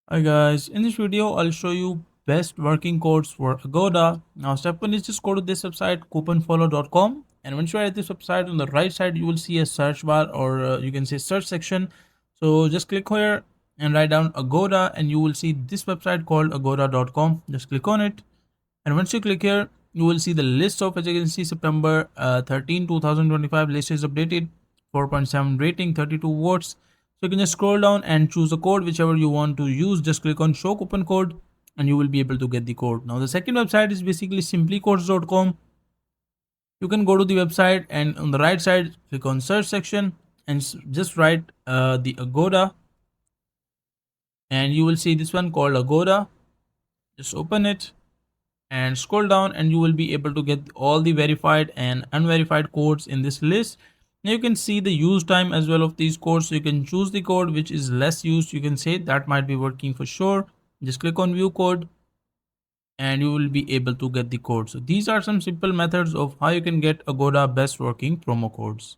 Hi guys, in this video I'll show you best working codes for Agoda. Now step 1 is just go to this website couponfollow.com, and once you're at this website, on the right side you will see a search bar, or you can say search section. So just click here and write down Agoda, and you will see this website called agoda.com. Just click on it, and once you click here you will see the list of, as you can see, September 13 2025 list is updated, 4.7 rating, 32 votes. So you can just scroll down and choose a code whichever you want to use. Just click on show coupon code and you will be able to get the code. Now the second website is basically simplycodes.com. You can go to the website and on the right side click on search section and just write the Agoda, and you will see this one called Agoda. Just open it and scroll down and you will be able to get all the verified and unverified codes in this list. Now you can see the use time as well of these codes, so you can choose the code which is less used. You can say that might be working for sure. Just click on view code and you will be able to get the code. So these are some simple methods of how you can get Agoda best working promo codes.